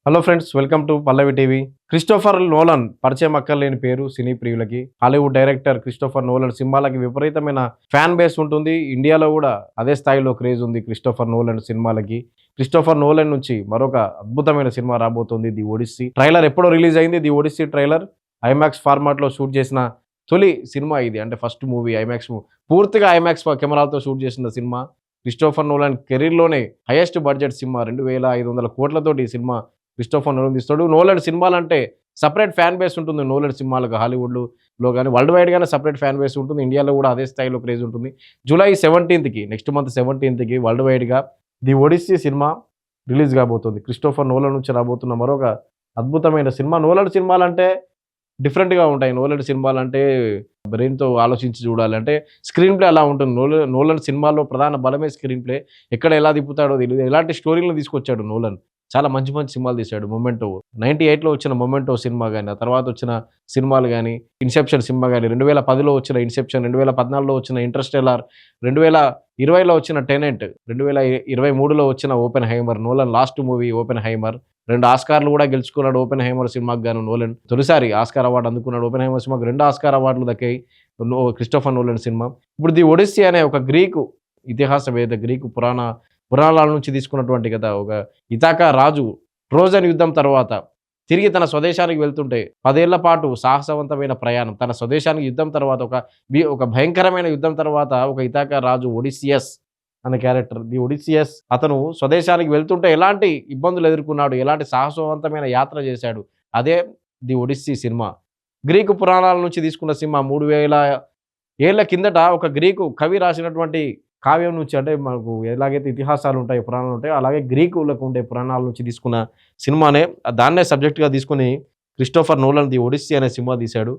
Hello friends, welcome to Pallavi TV. Christopher Nolan పరిచయం అక్కర్లేని పేరు సినీ ప్రియులకి. హాలీవుడ్ డైరెక్టర్ క్రిస్టోఫర్ నోలన్ సినిమాలకి విపరీతమైన ఫ్యాన్ బేస్ ఉంటుంది. ఇండియాలో కూడా అదే స్థాయిలో క్రేజ్ ఉంది క్రిస్టోఫర్ నోలన్ సినిమాలకి. క్రిస్టోఫర్ నోలన్ నుంచి మరొక అద్భుతమైన సినిమా రాబోతుంది, ది ఒడిస్సీ. ట్రైలర్ ఎప్పుడో రిలీజ్ అయింది. ది ఒడిస్సీ ట్రైలర్ ఐమాక్స్ ఫార్మాట్లో షూట్ చేసిన తొలి సినిమా ఇది. అంటే ఫస్ట్ మూవీ ఐమాక్స్, పూర్తిగా ఐమాక్స్ కెమెరాలతో షూట్ చేసిన సినిమా. క్రిస్టోఫర్ నోలన్ కెరీర్లోనే హైయెస్ట్ బడ్జెట్ సినిమా, 2,500 కోట్లతోటి ఈ సినిమా క్రిస్టోఫర్ నోలన్ తీస్తాడు. నోలన్ సినిమాలంటే సపరేట్ ఫ్యాన్ బేస్ ఉంటుంది. నోలన్ సినిమాలకు హాలీవుడ్లో కానీ వరల్డ్ వైడ్గానే సపరేట్ ఫ్యాన్ బేస్ ఉంటుంది. ఇండియాలో కూడా అదే స్థాయిలో క్రేజ్ ఉంటుంది. జూలై 17కి, నెక్స్ట్ మంత్ 17కి వరల్డ్ వైడ్గా ది ఒడిస్సీ సినిమా రిలీజ్ కాబోతుంది. క్రిస్టోఫర్ నోలన్ నుంచి రాబోతున్న మరొక అద్భుతమైన సినిమా. నోలన్ సినిమాలంటే డిఫరెంట్గా ఉంటాయి. నోలన్ సినిమాలంటే బ్రెయిన్తో ఆలోచించి చూడాలంటే స్క్రీన్ ప్లే అలా ఉంటుంది. నోలన్ సినిమాలో ప్రధాన బలమే స్క్రీన్ ప్లే. ఎక్కడ ఎలా తిప్పుతాడో తెలియదు. ఎలాంటి స్టోరీలను తీసుకొచ్చాడు నోలన్. చాలా మంచి మంచి సినిమాలు తీశాడు. మొమెంటో 98లో వచ్చిన మొమెంటో సినిమా కానీ, ఆ తర్వాత వచ్చిన సినిమాలు కానీ, ఇన్సెప్షన్ సినిమా కానీ, 2010లో వచ్చిన ఇన్సెప్షన్, 2014లో వచ్చిన ఇంటర్స్టెల్లార్, 2020లో వచ్చిన టెనెంట్, 2023లో వచ్చిన Oppenheimer. Nolan last movie Oppenheimer. 2 ఆస్కార్లు కూడా గెలుచుకున్నాడు ఓపెన్ హైమర్ సినిమాకి గాను నోలన్. తొలిసారి ఆస్కార్ అవార్డు అందుకున్నాడు. ఓపెన్ హైమర్ సినిమాకి 2 ఆస్కార్ అవార్డులు దక్కాయి క్రిస్టోఫర్ నోలన్ సినిమా. ఇప్పుడు ది ఒడిస్సీ అనే ఒక గ్రీకు ఇతిహాసవేత్త, గ్రీకు పురాణాల నుంచి తీసుకున్నటువంటి కథ. ఒక ఇథాకా రాజు ట్రోజన్ యుద్ధం తర్వాత తిరిగి తన స్వదేశానికి వెళ్తుంటే 10 ఏళ్ల పాటు సాహసవంతమైన ప్రయాణం. తన స్వదేశానికి యుద్ధం తర్వాత ఒక భయంకరమైన యుద్ధం తర్వాత ఒక ఇథాకా రాజు ఒడిసియస్ అనే క్యారెక్టర్, ది ఒడిసియస్, అతను స్వదేశానికి వెళ్తుంటే ఎలాంటి ఇబ్బందులు ఎదుర్కొన్నాడు, ఎలాంటి సాహసవంతమైన యాత్ర చేశాడు, అదే ది ఒడిస్సీ సినిమా. గ్రీకు పురాణాల నుంచి తీసుకున్న సినిమా. 3000 ఏళ్ల కిందట ఒక గ్రీకు కవి రాసినటువంటి కావ్యం నుంచి, అంటే మనకు ఎలాగైతే ఇతిహాసాలు ఉంటాయి, పురాణాలు ఉంటాయో, అలాగే గ్రీకులకు ఉండే పురాణాల నుంచి తీసుకున్న సినిమానే, దాన్నే సబ్జెక్ట్గా తీసుకుని క్రిస్టోఫర్ నోలన్ ది ఒడిస్సీ అనే సినిమా తీశాడు.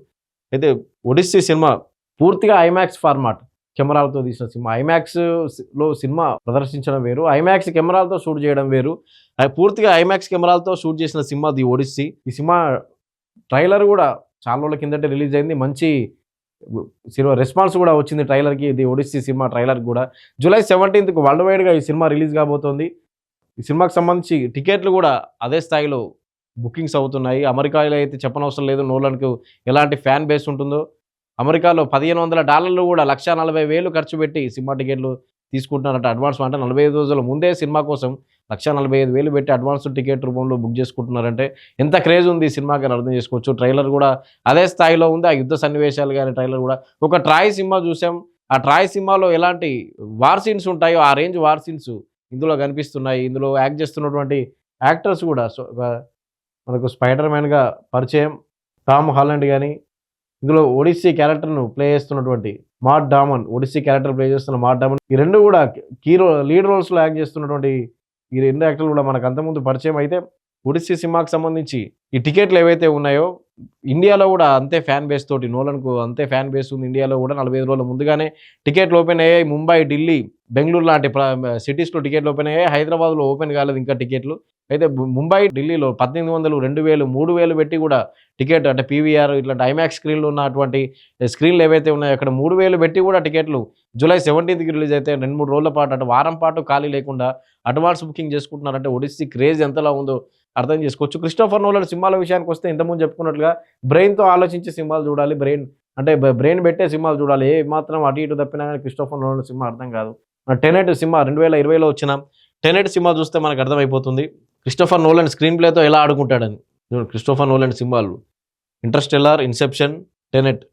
అయితే ఒడిస్సీ సినిమా పూర్తిగా ఐమాక్స్ ఫార్మాట్ కెమెరాలతో తీసిన సినిమా. ఐమాక్స్లో సినిమా ప్రదర్శించడం వేరు, ఐమాక్స్ కెమెరాలతో షూట్ చేయడం వేరు. పూర్తిగా ఐమాక్స్ కెమెరాలతో షూట్ చేసిన సినిమా ది ఒడిస్సీ. ఈ సినిమా ట్రైలర్ కూడా చాలా రోజుల కిందటే రిలీజ్ అయింది. మంచి సినిమా రెస్పాన్స్ కూడా వచ్చింది ట్రైలర్కి, ది ఒడిస్సీ సినిమా ట్రైలర్ కూడా. జూలై 17కి వరల్డ్ వైడ్గా ఈ సినిమా రిలీజ్ కాబోతోంది. ఈ సినిమాకి సంబంధించి టికెట్లు కూడా అదే స్థాయిలో బుకింగ్స్ అవుతున్నాయి. అమెరికాలో అయితే చెప్పనవసరం లేదు నోలన్కు ఎలాంటి ఫ్యాన్ బేస్ ఉంటుందో. అమెరికాలో $1,500 కూడా, 1,40,000 ఖర్చు పెట్టి సినిమా టికెట్లు తీసుకుంటున్నారట. అడ్వాన్స్ అంటే 45 రోజుల ముందే సినిమా కోసం 1,45,000 పెట్టి అడ్వాన్స్ టికెట్ రూపంలో బుక్ చేసుకుంటున్నారంటే ఎంత క్రేజ్ ఉంది ఈ సినిమాకి అని అర్థం చేసుకోవచ్చు. ట్రైలర్ కూడా అదే స్థాయిలో ఉంది. ఆ యుద్ధ సన్నివేశాలు కానీ ట్రైలర్ కూడా. ఒక ట్రాయ్ సినిమా చూసాం. ఆ ట్రాయ్ సినిమాలో ఎలాంటి వార్ సీన్స్ ఉంటాయో ఆ రేంజ్ వార్ సీన్స్ ఇందులో కనిపిస్తున్నాయి. ఇందులో యాక్ట్ చేస్తున్నటువంటి యాక్టర్స్ కూడా మనకు స్పైడర్ మ్యాన్గా పరిచయం టామ్ హాలండ్ కానీ, ఇందులో ఒడిస్సీ క్యారెక్టర్ను ప్లే చేస్తున్నటువంటి మాట్ డామన్, ఒడిస్సీ క్యారెక్టర్ ప్లే చేస్తున్న మాట్ డామన్, ఈ 2 కూడా లీడ్ రోల్స్లో యాక్ట్ చేస్తున్నటువంటి ఈ 2 యాక్టర్లు కూడా మనకు అంతకుముందు పరిచయం. అయితే ఒడిస్సీ సినిమాకి సంబంధించి ఈ టికెట్లు ఏవైతే ఉన్నాయో ఇండియాలో కూడా అంతే ఫ్యాన్ బేస్ తోటి, నోలన్కు అంతే ఫ్యాన్ బేస్ ఉంది. ఇండియాలో కూడా 45 రోజుల ముందుగానే టికెట్లు ఓపెన్ అయ్యాయి. ముంబై, ఢిల్లీ, బెంగళూరు లాంటి సిటీస్లో టికెట్లు ఓపెన్ అయ్యాయి. హైదరాబాద్లో ఓపెన్ కాలేదు ఇంకా టికెట్లు. అయితే ముంబై, ఢిల్లీలో 1,800, 2,000, 3,000 పెట్టి కూడా టికెట్, అంటే పీవీఆర్ ఇట్లాంటి ఐమాక్స్ స్క్రీన్లు ఉన్నటువంటి స్క్రీన్లు ఏవైతే ఉన్నాయో అక్కడ 3,000 పెట్టి కూడా టికెట్లు జూలై 17కి రిలీజ్ అయితే 2-3 రోజుల పాటు, అంటే వారం పాటు ఖాళీ లేకుండా అడ్వాన్స్ బుకింగ్ చేసుకుంటున్నారంటే ఒడిస్సీ క్రేజ్ ఎంతలా ఉందో అర్థం చేసుకోవచ్చు. క్రిస్టోఫర్ నోలన్ సినిమాల విషయానికి వస్తే ఇంతకుముందు చెప్పుకున్నట్లుగా బ్రెయిన్తో ఆలోచించి సినిమాలు చూడాలి. బ్రెయిన్ పెట్టే సినిమాలు చూడాలి. ఏ మాత్రం అటు ఇటు తప్పినా కానీ క్రిస్టోఫర్ నోలన్ సినిమా అర్థం కాదు. టెనెట్ సినిమా 2020లో వచ్చిన టెనెట్ సినిమా చూస్తే మనకు అర్థమైపోతుంది క్రిస్టోఫర్ నోలన్ స్క్రీన్ ప్లేతో ఎలా ఆడుకుంటాడని. క్రిస్టోఫర్ నోలన్ సినిమాలు ఇంటర్స్టెల్లార్, ఇన్సెప్షన్, టెనెట్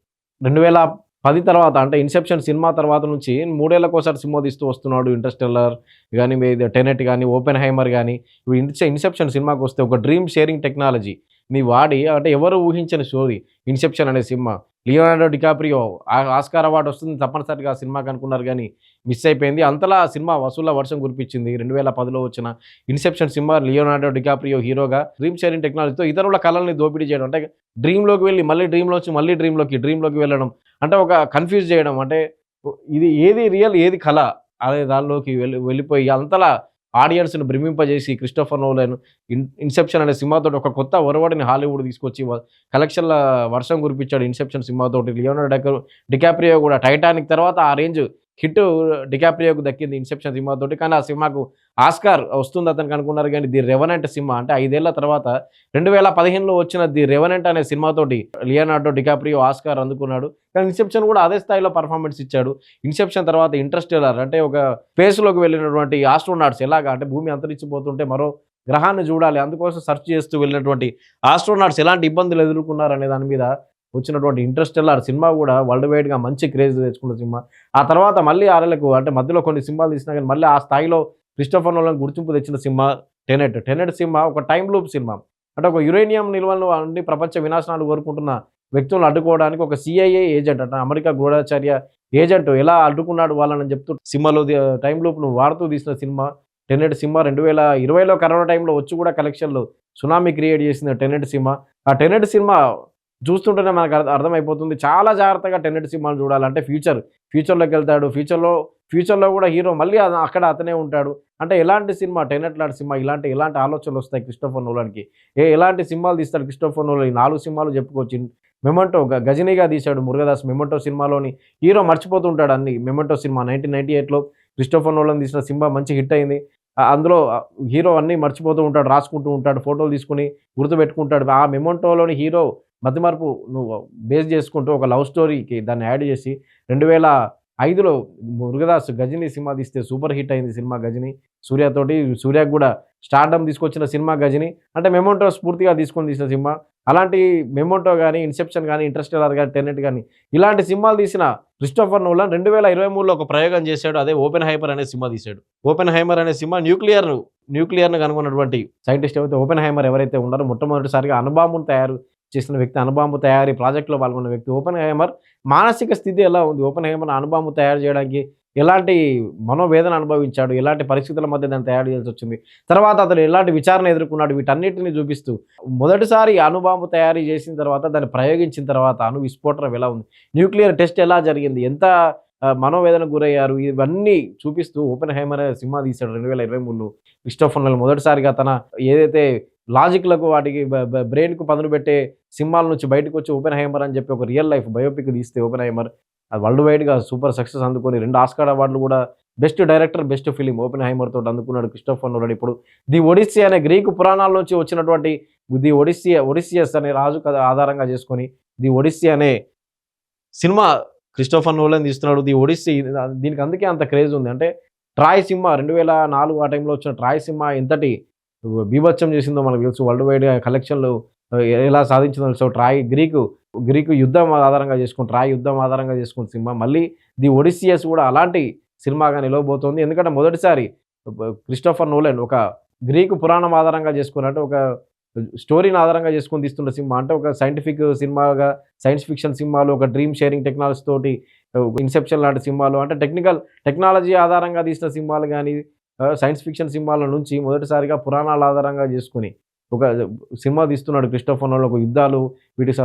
2010 తర్వాత, అంటే ఇన్సెప్షన్ సినిమా తర్వాత నుంచి 3 ఏళ్లకోసారి సినిమా తీస్తూ వస్తున్నాడు. ఇంటర్స్టెల్లార్ కానీ, టెనెట్ కానీ, ఓపెన్ హైమర్ కానీ. ఇన్సెప్షన్ సినిమాకి వస్తే ఒక డ్రీమ్ షేరింగ్ టెక్నాలజీని వాడి, అంటే ఎవరు ఊహించని స్టోరీ ఇన్సెప్షన్ అనే cinema. Leonardo DiCaprio Oscar award వస్తుంది తప్పనిసరిగా ఆ సినిమాకి అనుకున్నారు కానీ మిస్ అయిపోయింది. అంతలా సినిమా వసూళ్ల వర్షం కురిపించింది. 2010లో వచ్చిన ఇన్సెప్షన్ సినిమా లియోనార్డో డికాప్రియో హీరోగా డ్రీమ్ షేరింగ్ టెక్నాలజీతో ఇతరుల కళల్ని దోపిడీ చేయడం, అంటే డ్రీమ్లోకి వెళ్ళి మళ్ళీ డ్రీమ్లోకి వెళ్ళడం, అంటే ఒక కన్ఫ్యూజ్ చేయడం, అంటే ఇది ఏది రియల్ ఏది కళ అనే దానిలోకి వెళ్ళిపోయి అంతలా ఆడియన్స్‌ని భ్రమింపజేసి క్రిస్టోఫర్ నోలన్ ఇన్సెప్షన్ అనే సినిమాతోటి ఒక కొత్త ఒరవడిని హాలీవుడ్ తీసుకొచ్చి కలెక్షన్ల వర్షం కురిపించాడు ఇన్సెప్షన్ సినిమాతోటి. లియోనార్డో డికాప్రియో కూడా టైటానిక్ తర్వాత ఆ రేంజ్ హిట్ డికాప్రియోకు దక్కింది 'ఇన్సెప్షన్' సినిమాతోటి. కానీ ఆ సినిమాకు ఆస్కార్ వస్తుంది అతనికి అనుకున్నారు గానీ 'ది రెవెనెంట్' సినిమా అంటే 5 ఏళ్ల తర్వాత 2015లో వచ్చిన 'ది రెవెనెంట్' అనే సినిమాతోటి లియోనార్డో డికాప్రియో ఆస్కార్ అందుకున్నాడు. కానీ 'ఇన్సెప్షన్' కూడా అదే స్థాయిలో పెర్ఫార్మన్స్ ఇచ్చాడు. 'ఇన్సెప్షన్' తర్వాత 'ఇంటర్‌స్టెల్లార్' అంటే ఒక స్పేస్‌లోకి వెళ్ళినటువంటి ఆస్ట్రోనాట్స్ ఎలాగా అంటే భూమి అంతరించిపోతుంటే మరో గ్రహాన్ని చూడాలి. అందుకోసం సెర్చ్ చేస్తూ వెళ్ళినటువంటి ఆస్ట్రోనాట్స్ ఎలాంటి ఇబ్బందులు ఎదుర్కొన్నారనే దాని మీద వచ్చినటువంటి 'ఇంటర్‌స్టెల్లార్' సినిమా గూడా వరల్డ్ వైడ్‌గా మంచి క్రేజ్ తెచ్చుకున్న సినిమా. ఆ తర్వాత మళ్ళీ 6 అంటే మధ్యలో కొన్ని సినిమాలు తీసినా గానీ మళ్ళీ ఆ స్థాయిలో క్రిస్టోఫర్ నోలన్ గుర్తింపు తెచ్చిన సినిమా 'టెనెట్'. 'టెనెట్' సినిమా ఒక టైమ్ లూప్ సినిమా. అంటే ఒక యురేనియం నిల్వలు అన్ని ప్రపంచ వినాశనాలు కోరుకుంటున్న వ్యక్తులను అడ్డుకోవడానికి ఒక సిఐఏ ఏజెంట్ అంటే అమెరికా గూఢచర్య ఏజెంట్ ఎలా అడ్డుకున్నాడు వాళ్ళని చెప్తూ సినిమాలో టైమ్ లూప్‌ను వాడుతూ తీసిన సినిమా 'టెనెట్' సినిమా. 2020లో కరోనా టైంలో వచ్చి కూడా కలెక్షన్‌లు సునామీ క్రియేట్ చేసింది 'టెనెట్' సినిమా. ఆ 'టెనెట్' సినిమా చూస్తుంటేనే మనకు అర్థమైపోతుంది. చాలా జాగ్రత్తగా 'టెనెట్' సినిమాలు చూడాలి. అంటే ఫ్యూచర్‌లోకెళ్తాడు. ఫ్యూచర్‌లో కూడా హీరో మళ్ళీ అక్కడ అతనే ఉంటాడు. అంటే ఎలాంటి సినిమా 'టెనెట్' లాంటి సినిమా ఎలాంటి ఆలోచనలొస్తాయి క్రిస్టోఫర్ నోలన్‌కి. ఎలాంటి సినిమాలు తీస్తాడు క్రిస్టోఫర్ నోలన్. ఈ 4 సినిమాలు చెప్పుకోవచ్చు. 'మెమెంటో' గజినీగా తీశాడు మురుగదాస్. 'మెమెంటో' సినిమాలోని హీరో మర్చిపోతూ ఉంటాడు అన్నీ. 'మెమెంటో' సినిమా 1998లో క్రిస్టోఫర్ నోలన్ తీసిన సినిమా మంచి హిట్ అయింది. అందులో హీరో అన్నీ మర్చిపోతూ ఉంటాడు. రాసుకుంటూ ఉంటాడు. ఫోటోలు తీసుకొని గుర్తుపెట్టుకుంటాడు. ఆ 'మెమెంటో'లోని హీరో మతిమరుపు నువ్వు బేస్ చేసుకుంటూ ఒక లవ్ స్టోరీకి దాన్ని యాడ్ చేసి 2005లో మురుగదాస్ 'గజిని' సినిమా తీస్తే సూపర్ హిట్ అయింది సినిమా 'గజిని'. సూర్యకి గూడా స్టార్డమ్ తీసుకొచ్చిన సినిమా 'గజిని'. అంటే 'మెమెంటో' స్ఫూర్తిగా తీసుకొని తీసిన సినిమా. అలాంటి 'మెమెంటో' గాని, 'ఇన్సెప్షన్' గాని, 'ఇంటర్‌స్టెల్లార్' గాని, 'టెనెట్' గాని ఇలాంటి సినిమాలు తీసిన క్రిస్టోఫర్ నోలన్ 2023లో ఒక ప్రయోగం చేశాడు. అదే 'ఓపెన్‌హైమర్' అనే సినిమా తీశాడు. 'ఓపెన్‌హైమర్' అనే సినిమా న్యూక్లియర్‌ను కనుగొన్నటువంటి సైంటిస్ట్ ఎవరైతే ఉన్నారో మొట్టమొదటిసారిగా అణుబాంబును తయారు చేసిన వ్యక్తి, అణుబాంబు తయారీ ప్రాజెక్ట్‌లో పాల్గొన్న వ్యక్తి 'ఓపెన్‌హైమర్' మానసిక స్థితి ఎలా ఉంది? 'ఓపెన్‌హైమర్' అణుబాంబు తయారు చేయడానికి ఎలాంటి మనోవేదన అనుభవించాడు? ఎలాంటి పరిస్థితుల మధ్య దాన్ని తయారు చేయాల్సొచ్చింది? తర్వాత అతను ఎలాంటి విచారణ ఎదుర్కొన్నాడు? వీటన్నిటిని చూపిస్తూ మొదటిసారి అణుబాంబు తయారీ చేసిన తర్వాత, దాన్ని ప్రయోగించిన తర్వాత అణు విస్ఫోటనం ఎలా ఉంది? న్యూక్లియర్ టెస్ట్ ఎలా జరిగింది? ఎంత మనోవేదనకు గురయ్యారు? ఇవన్నీ చూపిస్తూ 'ఓపెన్‌హైమర్' అనే సినిమా తీశాడు 2023లో. క్రిస్టోఫర్ నోలన్ మొదటిసారిగా తన ఏదైతే లాజిక్‌లకు వాటికి బ్రెయిన్‌కు పదును పెట్టే సినిమాల నుంచి బయటకొచ్చి 'ఓపెన్‌హైమర్' అని చెప్పి ఒక రియల్ లైఫ్ బయోపిక్ తీస్తే 'ఓపెన్‌హైమర్' అది వరల్డ్ వైడ్‌గా సూపర్ సక్సెస్ అందుకొని 2 ఆస్కార్ అవార్డులు కూడా best director, best film 'Oppenheimer' తోటి అందుకున్నాడు క్రిస్టోఫర్ నోలన్. ఇప్పుడు 'ది ఒడిస్సీ' అనే గ్రీకు పురాణాల నుంచి వచ్చినటువంటి ఒడిస్సియస్ అనే రాజు కథ ఆధారంగా చేసుకొని 'ది ఒడిస్సీ' అనే సినిమా క్రిస్టోఫర్ నోలన్ తీస్తున్నాడు. 'ది ఒడిస్సీ' దీనికి అందుకే అంత క్రేజ్ ఉంది. అంటే 'ట్రాయ్' సినిమా 2004 ఆ టైంలో వచ్చిన 'ట్రాయ్' సినిమా ఎంతటి బీభత్సం చేసిందో మనకు తెలుసు. వరల్డ్ వైడ్‌గా కలెక్షన్‌లు ఎలా సాధించిందో తెలుసు. గ్రీకు యుద్ధం ఆధారంగా చేసుకొని 'ట్రాయ్' యుద్ధం ఆధారంగా చేసుకున్న సినిమా. మళ్ళీ 'ది ఒడిస్సియస్' కూడా అలాంటి సినిమాగా నిలవబోతోంది. ఎందుకంటే మొదటిసారి క్రిస్టోఫర్ నోలన్ ఒక గ్రీకు పురాణం ఆధారంగా చేసుకొని అంటే ఒక స్టోరీని ఆధారంగా చేసుకొని తీస్తున్న సినిమా. అంటే ఒక సైంటిఫిక్ సినిమాగా సైన్స్ ఫిక్షన్ సినిమాలు, ఒక డ్రీమ్ షేరింగ్ టెక్నాలజీ తోటి 'ఇన్సెప్షన్' లాంటి సినిమాలు అంటే టెక్నాలజీ ఆధారంగా తీసిన సినిమాలు గాని, సైన్స్ ఫిక్షన్ సినిమాల నుంచి మొదటిసారిగా పురాణాల ఆధారంగా చేసుకొని ఒక సినిమా తీస్తున్నాడు క్రిస్టోఫర్ నోలన్. ఒక యుద్ధాలు,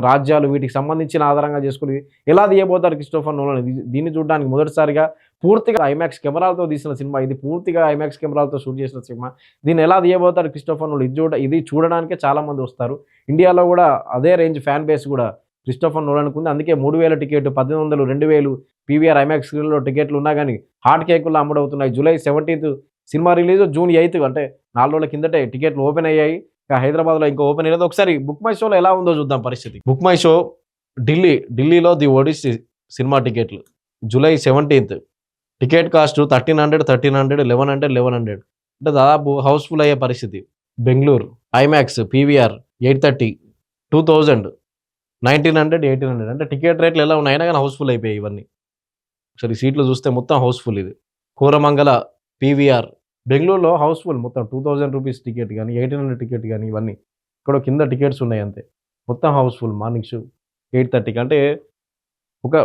రాజ్యాలు వీటికి సంబంధించిన ఆధారంగా చేసుకొని ఎలా తీయబోతారు క్రిస్టోఫర్ నోలన్. దీన్ని చూడడానికి మొదటిసారిగా పూర్తిగా ఐమాక్స్ కెమెరాలతో తీసిన సినిమా ఇది. పూర్తిగా ఐమాక్స్ కెమెరాలతో షూట్ చేసిన సినిమా. దీన్ని ఎలా తీయబోతాడు క్రిస్టోఫర్ నోలన్. ఇది చూడడానికే చాలామంది వస్తారు. ఇండియాలో కూడా అదే రేంజ్ ఫ్యాన్ బేస్ కూడా క్రిస్టోఫర్ నోలన్‌కు ఉంది. అందుకే 3000 టికెట్, 1800, 2000 పీవీఆర్ ఐమాక్స్ స్క్రీన్‌లో టికెట్లు ఉన్నా గానీ హాట్ కేకుల్లా అమ్ముడవుతున్నాయి. జూలై 17థ్ సినిమా రిలీజ్, జూన్ 8 అంటే 4 రోజుల కిందటే టికెట్లు ఓపెన్ అయ్యాయి. హైదరాబాద్‌లో ఇంకా ఓపెన్ అయ్యేది. ఒకసారి బుక్ మై షోలో ఎలా ఉందో చూద్దాం పరిస్థితి. బుక్ మై షో ఢిల్లీలో 'ది ఒడిస్సీ' సినిమా టికెట్లు జూలై 17థ్ టికెట్ కాస్ట్ 1300, 1100 అంటే దాదాపు హౌస్‌ఫుల్ అయ్యే పరిస్థితి. బెంగుళూరు ఐమాక్స్ పీవీఆర్ 830, 2000, 1900, 1800 అంటే టికెట్ రేట్లు ఎలా ఉన్నాయి అయినా కానీ హౌస్‌ఫుల్ అయిపోయాయి ఇవన్నీ. ఒకసారి సీట్లు చూస్తే మొత్తం హౌస్‌ఫుల్ ఇది. కోరమంగళ పీవీఆర్ బెంగుళూరులో హౌస్‌ఫుల్ మొత్తం 2000 రూపీస్ టికెట్ గాని, 1800 టికెట్ గాని ఇవన్నీ. ఇక్కడ కింద టికెట్స్ ఉన్నాయి అంతే. మొత్తం హౌస్‌ఫుల్ మార్నింగ్ షో 8:30కి అంటే ఒక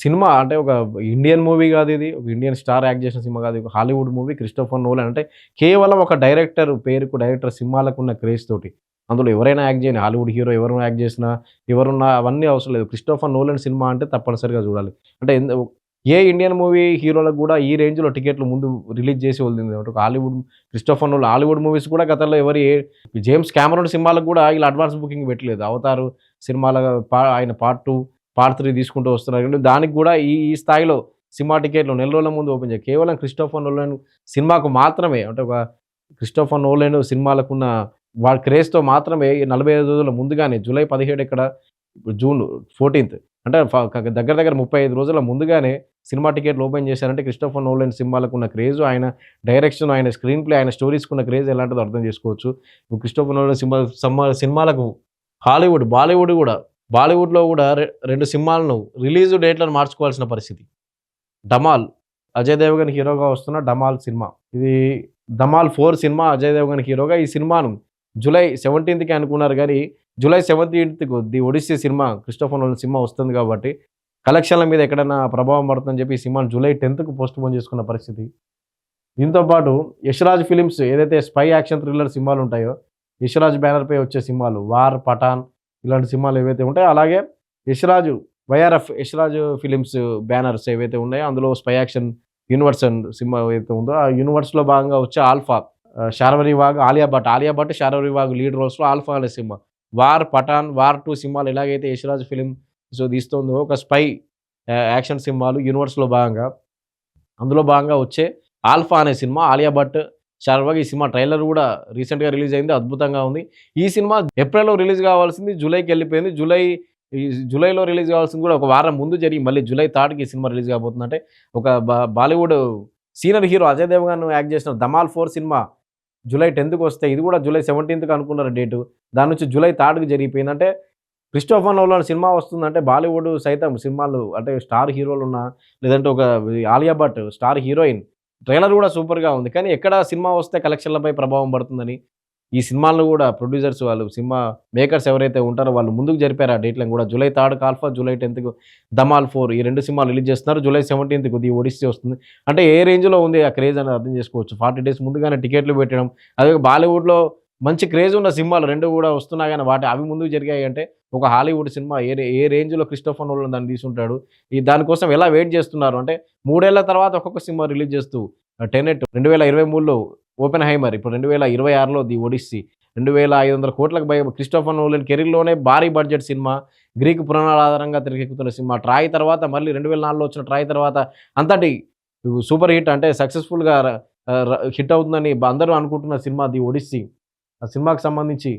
సినిమా అంటే ఒక ఇండియన్ మూవీ కాదు ఇది. ఒక ఇండియన్ స్టార్ యాక్ట్ చేసిన సినిమా కాదు. ఒక హాలీవుడ్ మూవీ క్రిస్టోఫర్ నోలన్ అంటే కేవలం ఒక డైరెక్టర్ పేరుకు డైరెక్టర్ సినిమాలకున్న క్రేజ్ తోటి. అందులో ఎవరైనా యాక్ట్ చేయని హాలీవుడ్ హీరో ఎవరు యాక్ట్ చేసినా, ఎవరున్నా అవన్నీ అవసరం లేదు. క్రిస్టోఫర్ నోలన్ సినిమా అంటే తప్పనిసరిగా చూడాలి. అంటే ఏ ఇండియన్ మూవీ హీరోలకు కూడా ఈ రేంజ్‌లో టికెట్లు ముందు రిలీజ్ చేసి వదిలింది. ఒక క్రిస్టోఫర్ నోలన్ హాలీవుడ్ మూవీస్ కూడా గతంలో జేమ్స్ కెమెరాన్ సినిమాలకు కూడా ఇలా అడ్వాన్స్ బుకింగ్ పెట్టలేదు. 'అవతార్' సినిమాల ఆయన పార్ట్ 2, పార్ట్ 3 తీసుకుంటూ వస్తున్నారు. దానికి కూడా ఈ స్థాయిలో సినిమా టికెట్లు నెల రోజుల ముందు ఓపెన్ చేయాలి. కేవలం క్రిస్టోఫర్ నోలన్ సినిమాకు మాత్రమే అంటే ఒక క్రిస్టోఫర్ నోలన్ సినిమాలకున్న వాడి క్రేజ్‌తో మాత్రమే ఈ 45 రోజుల ముందుగానే జూలై 17 ఇక్కడ జూన్ 14థ్ అంటే దగ్గర దగ్గర 35 రోజుల ముందుగానే సినిమా టికెట్లు ఓపెన్ చేశారంటే క్రిస్టోఫర్ నోలన్ సినిమాలకున్న క్రేజ్, ఆయన డైరెక్షన్, ఆయన స్క్రీన్ ప్లే, ఆయన స్టోరీస్‌కున్న క్రేజ్ ఎలాంటిదో అర్థం చేసుకోవచ్చు. క్రిస్టోఫర్ నోలన్ సినిమాలకు బాలీవుడ్ గూడా బాలీవుడ్‌లో గూడా 2 సినిమాలను రిలీజ్ డేట్‌లను మార్చుకోవాల్సిన పరిస్థితి. 'ధమాల్' అజయ్ దేవగన్ హీరోగా వస్తున్న 'ధమాల్' సినిమా. ఇది 'ధమాల్ 4' సినిమా అజయ్ దేవగన్ హీరోగా. ఈ సినిమాను జూలై 17కి అనుకున్నారు గానీ, జూలై 17కు 'ది ఒడిస్సీ' సినిమా క్రిస్టోఫర్ నోలన్ సినిమా వస్తుంది కాబట్టి, కలెక్షన్‌ల మీద ఎక్కడన్నా ప్రభావం పడుతుందని చెప్పి ఈ సినిమాను జూలై 10కు పోస్ట్‌పోన్ చేసుకున్న పరిస్థితి. దీంతో పాటు యష్‌రాజ్ ఫిలిమ్స్ ఏదైతే స్పై యాక్షన్ థ్రిల్లర్ సినిమాలుంటాయో, యష్‌రాజ్ బ్యానర్‌పై వచ్చే సినిమాలు 'వార్', 'పఠాన్' ఇలాంటి సినిమాలు ఏవైతే ఉంటాయో, అలాగే యష్‌రాజ్ ఫిలిమ్స్ బ్యానర్స్ ఏవైతే ఉన్నాయో, అందులో స్పై యాక్షన్ యూనివర్స్ సినిమా ఏదైతే ఉందో, ఆ యూనివర్స్‌లో భాగంగా వచ్చే 'ఆల్ఫా' శార్వరి వాగ్, ఆలియా భట్, శార్వరి వాగ్ లీడ్ రోల్స్‌లో 'ఆల్ఫా' అనే సినిమా. 'వార్', 'పఠాన్', 'వార్ 2' సినిమాలు ఎలాగైతే యష్‌రాజ్ ఫిలిమ్స్ తీస్తుందో ఒక స్పై యాక్షన్ సినిమాలు యూనివర్స్‌లో భాగంగా, అందులో భాగంగా వచ్చే 'ఆల్ఫా' అనే సినిమా ఆలియా భట్, శార్వాగ్ ఈ సినిమా ట్రైలర్ కూడా రీసెంట్‌గా రిలీజ్ అయింది. అద్భుతంగా ఉంది. ఈ సినిమా ఏప్రిల్‌లో రిలీజ్ కావాల్సింది జూలైకెళ్ళిపోయింది. జూలైలో రిలీజ్ కావాల్సింది కూడా ఒక వారం ముందు జరిగి మళ్ళీ జూలై 3కి ఈ సినిమా రిలీజ్ కాబోతుంది. అంటే ఒక Bollywood senior hero Ajay Devgn act చేసిన 'ధమాల్ 4' సినిమా జూలై 10కి వస్తే, ఇది కూడా జూలై 17కి అనుకున్నారు డేటు. దాని నుంచి జూలై 3కి జరిగిపోయింది. అంటే క్రిస్టోఫర్ నోలన్ సినిమా వస్తుందంటే బాలీవుడ్ సైతం సినిమాలు అంటే స్టార్ హీరోలున్న లేదంటే ఒక Alia Bhatt star heroine trailer కూడా సూపర్‌గా ఉంది. కానీ ఎక్కడ సినిమా వస్తే కలెక్షన్‌లపై ప్రభావం పడుతుందని ఈ సినిమాలను కూడా ప్రొడ్యూసర్స్ వాళ్ళు సినిమా మేకర్స్ ఎవరైతే ఉంటారో వాళ్ళు ముందుకు జరిపారు ఆ డేట్‌లను కూడా. జూలై 3కి 'ఆల్ఫా', జూలై 10కు 'ధమాల్ 4' ఈ 2 సినిమాలు రిలీజ్ చేస్తున్నారు. జూలై 17కు 'ది ఒడిస్సీ' వస్తుంది. అంటే ఏ రేంజ్‌లో ఉంది ఆ క్రేజ్ అనేది అర్థం చేసుకోవచ్చు. 40 డేస్ ముందుగానే టికెట్లు పెట్టడం. అదే బాలీవుడ్‌లో మంచి క్రేజ్ ఉన్న సినిమాలు 2 కూడా వస్తున్నా గాని అవి ముందుకు జరిగాయి అంటే ఒక హాలీవుడ్ సినిమా ఏ రేంజ్‌లో క్రిస్టోఫర్ నోలన్ దాన్ని తీసుంటాడు. దానికోసం ఎలా వెయిట్ చేస్తున్నారు అంటే 3 ఏళ్ల తర్వాత ఒక్కొక్క సినిమా రిలీజ్ చేస్తూ 'టెనెట్' 2023లో 'ఓపెన్‌హైమర్' ఇప్పుడు 2026లో 'ది ఒడిస్సీ' 2500 కోట్లకు క్రిస్టోఫర్ నోలన్ కెరీర్‌లోనే భారీ బడ్జెట్ సినిమా. గ్రీకు పురాణాల ఆధారంగా తెరకెక్కుతున్న సినిమా. 'ట్రాయ్' తర్వాత మళ్ళీ 2004లో వచ్చిన 'ట్రాయ్' తర్వాత అంతటి సూపర్ హిట్ అంటే సక్సెస్‌ఫుల్‌గా హిట్ అవుతుందని అందరూ అనుకుంటున్న సినిమా 'ది ఒడిస్సీ'. ఆ సినిమాకి సంబంధించి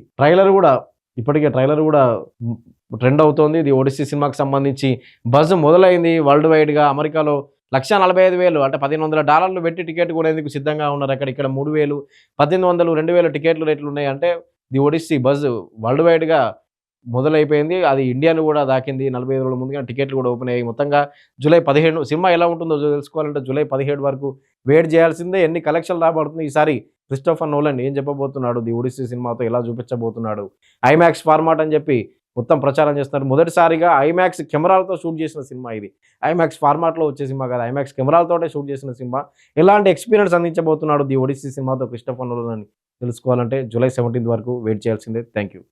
ఇప్పటికే ట్రైలర్ గూడా ట్రెండ్ అవుతోంది. 'ది ఒడిస్సీ' సినిమాకి సంబంధించి బజ్ మొదలైంది వరల్డ్ వైడ్‌గా. అమెరికాలో 1,45,000 అంటే $1,500 పెట్టి టికెట్ కొనేందుకు సిద్ధంగా ఉన్నారు. ఇక్కడ 3,000, 1,800, 2,000 టికెట్ల రేట్లున్నాయి. అంటే 'ది ఒడిస్సీ' బజ్ వరల్డ్ వైడ్‌గా మొదలైపోయింది. అది ఇండియాను గూడా దాకింది. 45 రోజుల ముందుగానే టికెట్లు గూడా ఓపెన్ అయ్యాయి. మొత్తంగా జూలై 15 సినిమా ఎలా ఉంటుందో తెలుసుకోవాలంటే జూలై 17 వరకు వెయిట్ చేయాల్సిందే. ఎన్ని కలెక్షన్లు రాబడుతుంది ఈసారి క్రిస్టోఫర్ నోలన్ ఏం చెప్పబోతున్నాడు, 'ది ఒడిస్సీ' సినిమాతో ఎలా చూపించబోతున్నాడు. ఐమాక్స్ ఫార్మాట్ అని చెప్పి మొత్తం ప్రచారం చేస్తున్నారు. మొదటిసారిగా ఐమాక్స్ కెమెరాలతో షూట్ చేసిన సినిమా ఇది. ఐమాక్స్ ఫార్మాట్‌లో వచ్చే సినిమా కాదు. ఐమాక్స్ కెమెరాలతోటే షూట్ చేసిన సినిమా. ఎలాంటి ఎక్స్‌పీరియన్స్ అందించబోతున్నాడు 'ది ఒడిస్సీ' సినిమాతో క్రిస్టోఫర్ నోలన్ అని తెలుసుకోవాలంటే జూలై 17 వరకు వెయిట్ చేయాల్సిందే. Thank you.